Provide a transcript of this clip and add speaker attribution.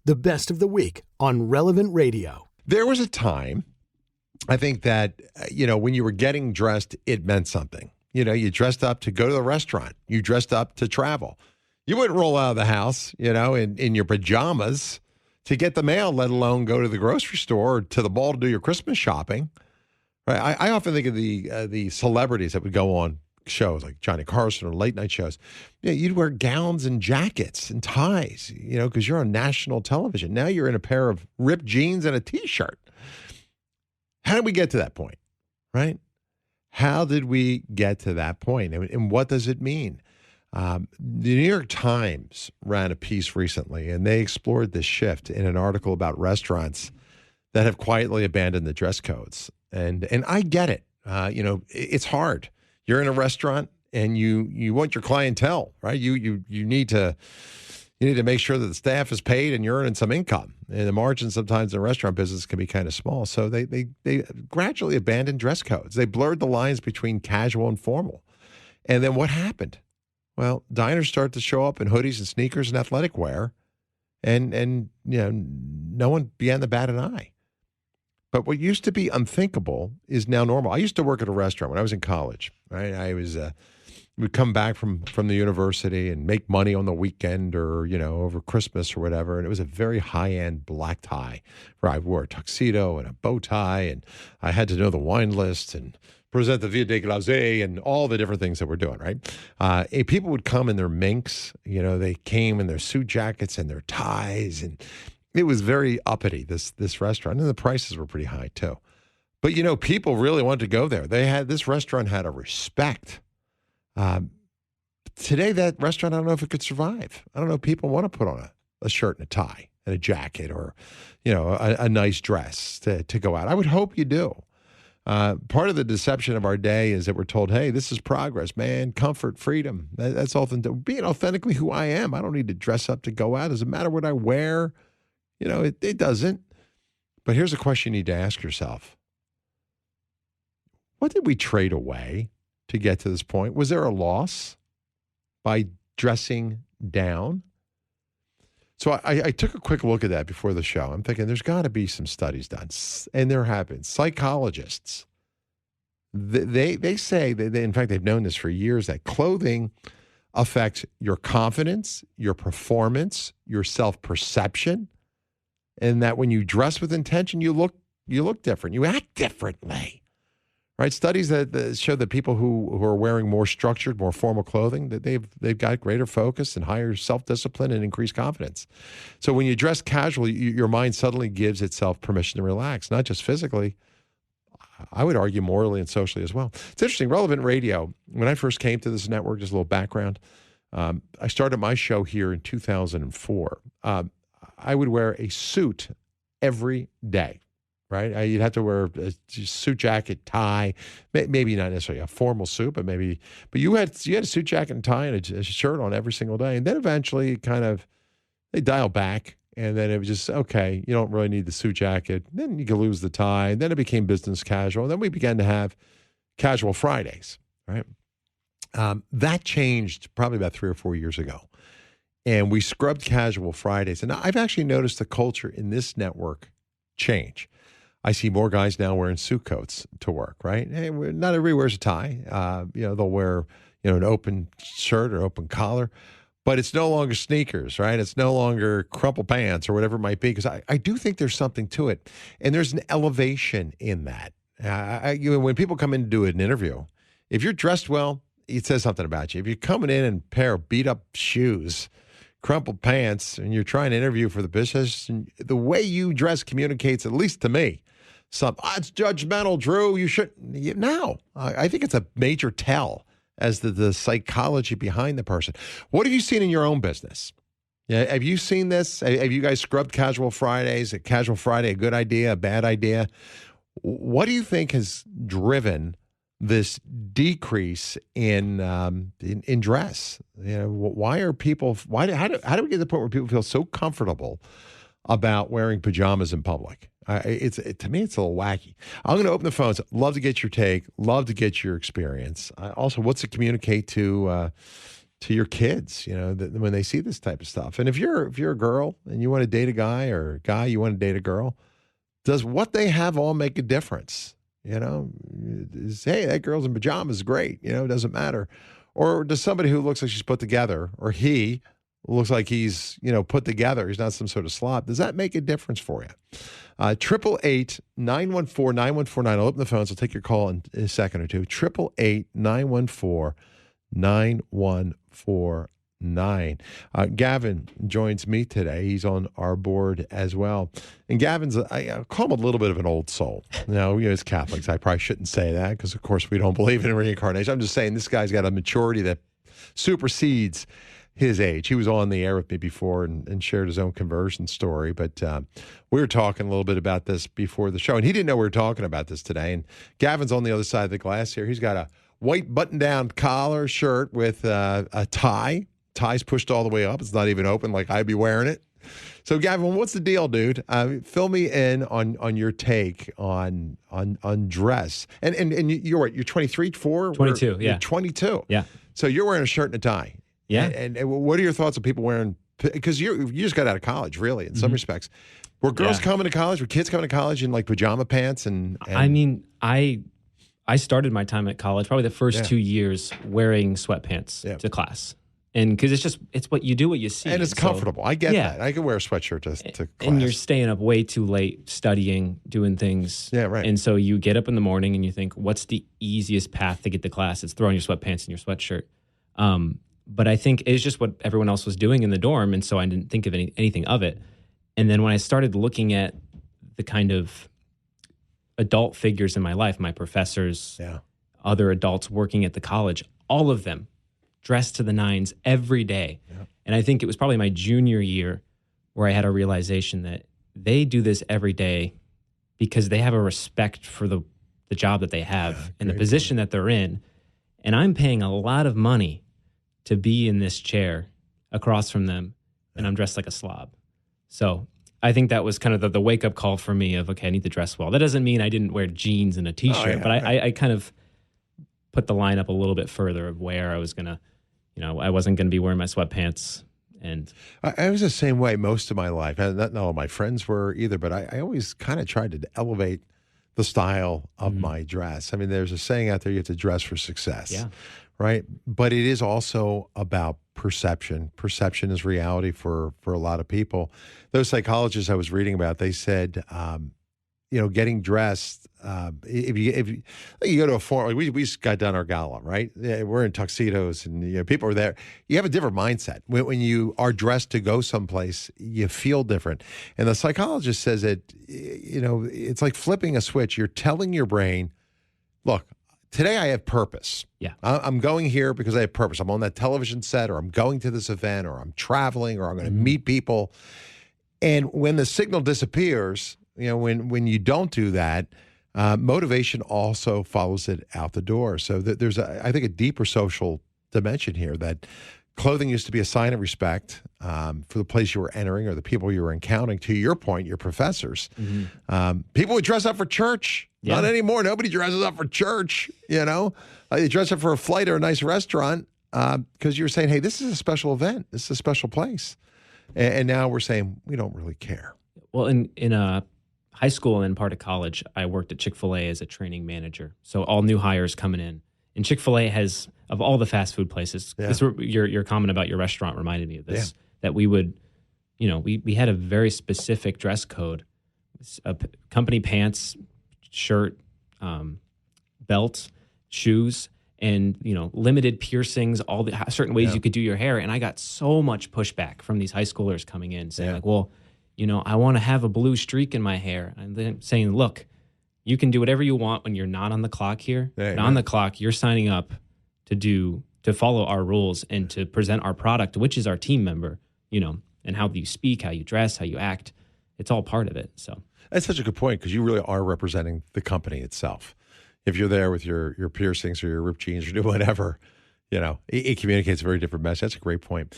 Speaker 1: The best of the week on Relevant Radio.
Speaker 2: There was a time, I think that, when you were getting dressed, it meant something. You dressed up to go to the restaurant. You dressed up to travel. You wouldn't roll out of the house, in your pajamas to get the mail, let alone go to the grocery store or to the mall to do your Christmas shopping. Right? I often think of the celebrities that would go on shows like Johnny Carson or late night shows. You'd wear gowns and jackets and ties, because you're on national television. Now you're in a pair of ripped jeans and a T-shirt. How did we get to that point, right? How did we get to that point? And what does it mean? The New York Times ran a piece recently, and they explored this shift in an article about restaurants that have quietly abandoned the dress codes. And I get it. It's hard. You're in a restaurant and you want your clientele, right? You need to make sure that the staff is paid and you're earning some income. And the margins sometimes in the restaurant business can be kind of small. So they gradually abandoned dress codes. They blurred the lines between casual and formal. And then what happened? Well, diners start to show up in hoodies and sneakers and athletic wear, and no one began to bat an eye. But what used to be unthinkable is now normal. I used to work at a restaurant when I was in college. Right, I was would come back from the university and make money on the weekend or over Christmas or whatever, and it was a very high-end black tie where I wore a tuxedo and a bow tie, and I had to know the wine list and present the Via de Glace and all the different things that we're doing, right? People would come in their minks. They came in their suit jackets and their ties, and it was very uppity, this restaurant, and the prices were pretty high too. But people really wanted to go there. This restaurant had a respect. Today, that restaurant, I don't know if it could survive. I don't know if people want to put on a shirt and a tie and a jacket or a nice dress to go out. I would hope you do. Part of the deception of our day is that we're told, hey, this is progress, man, comfort, freedom. That's authentic. Being authentically who I am. I don't need to dress up to go out. Doesn't matter what I wear. It doesn't. But here's a question you need to ask yourself. What did we trade away to get to this point? Was there a loss by dressing down? So I took a quick look at that before the show. I'm thinking there's got to be some studies done. And there have been. Psychologists, they say, that in fact, they've known this for years, that clothing affects your confidence, your performance, your self-perception, and that when you dress with intention, you look different. You act differently. Right? Studies that show that people who are wearing more structured, more formal clothing, that they've got greater focus and higher self-discipline and increased confidence. So when you dress casually, your mind suddenly gives itself permission to relax, not just physically, I would argue morally and socially as well. It's interesting, Relevant Radio, when I first came to this network, just a little background, I started my show here in 2004. I would wear a suit every day. Right, you'd have to wear a suit jacket, tie, maybe not necessarily a formal suit, but you had a suit jacket and tie and a shirt on every single day, and then eventually they dialed back, and then it was just okay. You don't really need the suit jacket. Then you could lose the tie, and then it became business casual. And then we began to have casual Fridays. Right, that changed probably about 3 or 4 years ago, and we scrubbed casual Fridays. And I've actually noticed the culture in this network change. I see more guys now wearing suit coats to work, right? Hey, not everybody wears a tie. They'll wear, an open shirt or open collar, but it's no longer sneakers, right? It's no longer crumple pants or whatever it might be, because I do think there's something to it. And there's an elevation in that. When people come in to do an interview, if you're dressed well, it says something about you. If you're coming in a pair of beat up shoes, crumpled pants, and you're trying to interview for the business, and the way you dress communicates, at least to me, it's judgmental, Drew. You shouldn't. No, I think it's a major tell as to the psychology behind the person. What have you seen in your own business? Yeah, have you seen this? Have you guys scrubbed casual Fridays? A casual Friday, a good idea, a bad idea? What do you think has driven this decrease in dress? Why are people? How do we get to the point where people feel so comfortable about wearing pajamas in public? To me, it's a little wacky. I'm going to open the phones. Love to get your take. Love to get your experience. Also, what's it communicate to to your kids, when they see this type of stuff. And if you're a girl and you want to date a guy, or a guy you want to date a girl, does what they have all make a difference? Hey, that girl's in pajamas is great. It doesn't matter. Or does somebody who looks like she's put together, or he looks like he's, put together, he's not some sort of slob, does that make a difference for you? 888-914-9149. I'll open the phones. I'll take your call in a second or two. 888-914-9149. Gavin joins me today. He's on our board as well. And Gavin's, I call him a little bit of an old soul. Now, as Catholics, I probably shouldn't say that because, of course, we don't believe in reincarnation. I'm just saying this guy's got a maturity that supersedes his age. He was on the air with me before and shared his own conversion story. But we were talking a little bit about this before the show, and he didn't know we were talking about this today. And Gavin's on the other side of the glass here. He's got a white button-down collar shirt with a tie. Tie's pushed all the way up. It's not even open like I'd be wearing it. So, Gavin, what's the deal, dude? Fill me in on your take on dress. And you're what? You're 23, 4?
Speaker 3: 22, yeah.
Speaker 2: You're 22.
Speaker 3: Yeah.
Speaker 2: So you're wearing a shirt and a tie.
Speaker 3: Yeah.
Speaker 2: And what are your thoughts on people wearing, because you just got out of college, really, in some respects. Were girls coming to college? Were kids coming to college in like pajama pants? And
Speaker 3: I mean, I started my time at college, probably the first 2 years, wearing sweatpants to class. And because it's what you do, what you see.
Speaker 2: And it's comfortable. I get that. I can wear a sweatshirt to class.
Speaker 3: And you're staying up way too late, studying, doing things.
Speaker 2: Yeah, right.
Speaker 3: And so you get up in the morning and you think, what's the easiest path to get to class? It's throwing your sweatpants and your sweatshirt. But I think it's just what everyone else was doing in the dorm, and so I didn't think of anything of it. And then when I started looking at the kind of adult figures in my life, my professors, other adults working at the college, all of them dressed to the nines every day. Yeah. And I think it was probably my junior year where I had a realization that they do this every day because they have a respect for the job that they have and the position that they're in. And I'm paying a lot of money to be in this chair across from them, and I'm dressed like a slob. So I think that was kind of the wake-up call for me of, okay, I need to dress well. That doesn't mean I didn't wear jeans and a T-shirt, but I kind of put the line up a little bit further of where I was going to, I wasn't going to be wearing my sweatpants. And
Speaker 2: I was the same way most of my life. Not all my friends were either, but I always kind of tried to elevate the style of my dress. I mean, there's a saying out there, you have to dress for success.
Speaker 3: Yeah.
Speaker 2: Right. But it is also about perception. Perception is reality for a lot of people. Those psychologists I was reading about, they said, getting dressed, if you go to a forum, like we just got done our gala, right? Yeah, we're in tuxedos and people are there. You have a different mindset. When you are dressed to go someplace, you feel different. And the psychologist says that, it's like flipping a switch. You're telling your brain, look, today I have purpose.
Speaker 3: Yeah.
Speaker 2: I'm going here because I have purpose. I'm on that television set, or I'm going to this event, or I'm traveling, or I'm going to meet people. And when the signal disappears, when you don't do that, motivation also follows it out the door. So there's, I think, a deeper social dimension here, that clothing used to be a sign of respect for the place you were entering or the people you were encountering. To your point, your professors. People would dress up for church. Yeah. Not anymore. Nobody dresses up for church, They dress up for a flight or a nice restaurant because you're saying, hey, this is a special event. This is a special place. And now we're saying we don't really care.
Speaker 3: Well, in high school and part of college, I worked at Chick-fil-A as a training manager. So all new hires coming in. And Chick-fil-A has, of all the fast food places, your comment about your restaurant reminded me of this, that we would, we had a very specific dress code, company pants, shirt, belt, shoes, and, limited piercings, all the certain ways you could do your hair. And I got so much pushback from these high schoolers coming in saying like, well, I want to have a blue streak in my hair. And then saying, look, you can do whatever you want when you're not on the clock here. But on the clock, you're signing up to follow our rules and to present our product, which is our team member, and how you speak, how you dress, how you act. It's all part of it. So
Speaker 2: that's such a good point, because you really are representing the company itself. If you're there with your piercings or your ripped jeans or do whatever, it communicates a very different message. That's a great point.